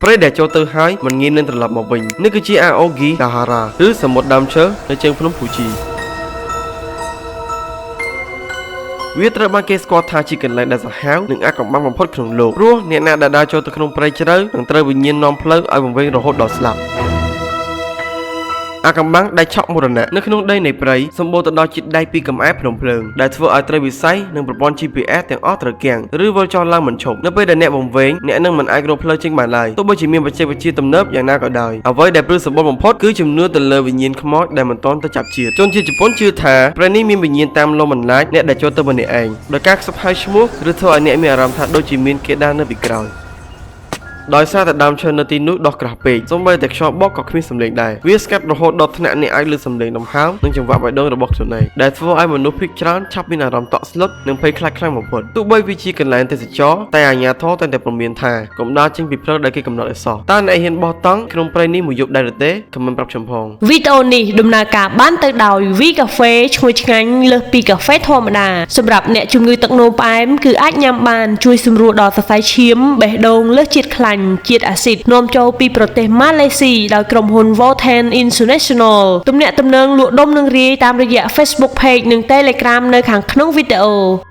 ព្រៃដែលចូលទៅហើយមិនងាយនឹងត្រឡប់មកវិញនេះគឺជា Aogi Dahara ឬសមុទ្រដើមឈើនៅជើងភ្នំភូជីវាត្រូវបានគេស្គាល់ថាជាកន្លែងដែលសាហាវនិងអាថ៌កំបាំងបំផុតក្នុងលោកព្រោះអ្នកណាដែលដើរចូលទៅក្នុងព្រៃជ្រៅនឹងត្រូវវិញ្ញាណនាំផ្លូវឲ្យវង្វេងរហូតដល់ស្លាប់អាថ៌កំបាំងដែលឆក់មរណៈនៅក្នុងដីនៃព្រៃសម្បូរទៅដោយជាតិដែកពីកំអែភ្នំភ្លើងដែលធ្វើឲ្យត្រីវិស័យនិងប្រព័ន្ធ GPS ទាំងអស់ត្រូវគាំងឬវិលចុះឡើងមិនឈប់នៅពេលដែលអ្នកវង្វេងអ្នកនឹងមិនអាចរកផ្លូវចេញបានឡើយទោះបីជាមានបច្ចេកវិទ្យាទំនើបយ៉ាងណាក៏ដោយអ្វីដែលព្រឹកសម្បូរបំផុតគឺជំនឿទៅលើវិញ្ញាណខ្មោចដែលមិនទាន់ទៅចាប់ជាតិជនជាតិជប៉ុនជឿថាព្រៃនេះមានវិញ្ញាណតាមលំបន្លាចអ្នកដែលចូលទៅម្នាក់ឯងដោយការខ្សឹបហៅឈ្មោះឬធ្វើឲ្យអ្នកមានអារម្មណ៍ថាដូចជាមានគេដើរនៅពីក្រោយដោយសារតែដើមឈើនៅទីនោះដុះក្រាស់ពេកសូម្បីតែខ្យល់បក់ក៏គ្មានសំឡេងដែរវាស្កាត់រហូតដល់ថ្នាក់អ្នកអាចឮសំឡេងដង្ហើមនិងចង្វាក់បេះដូងរបស់ខ្លួនឯងដែលធ្វើឲ្យមនុស្សភាគច្រើនឆាប់មានអារម្មណ៍តក់ស្លុតនិងភ័យខ្លាចខ្លាំងបំផុតទោះបីវាជាកន្លែងទេសចរតែអាជ្ញាធរតែងតែព្រមានថាកុំដើរចេញពីផ្លូវដែលគេកំណត់ឲ្យសោះតើអ្នកហ៊ានបោះតង់ក្នុងព្រៃនេះមួយយប់ដែរឬទេខមមិនប្រាប់ខ្ញុំផងវីដេអូនេះដំណើរការបានទៅដោយ V Cafe ឈ្ងុយឆ្ងាញ់លើសពីកាហ្វេធម្មតាសម្រាប់អ្នកជំងឺទឹកនោមផ្អែមគឺអាចញ៉ាំបានជួយសម្រួលដល់សរសៃឈាមបេះដូងលើសជាតិខ្លាញ់ជាតិអាស៊ីតនាំចូលពីប្រទេសម៉ាឡេស៊ីដោយក្រុមហ៊ុន Voltan International ទំនាក់ទំនងលក់ដុំនឹងរាយតាមរយៈ Facebook Page និង Telegram នៅខាងក្នុងវីដេអូ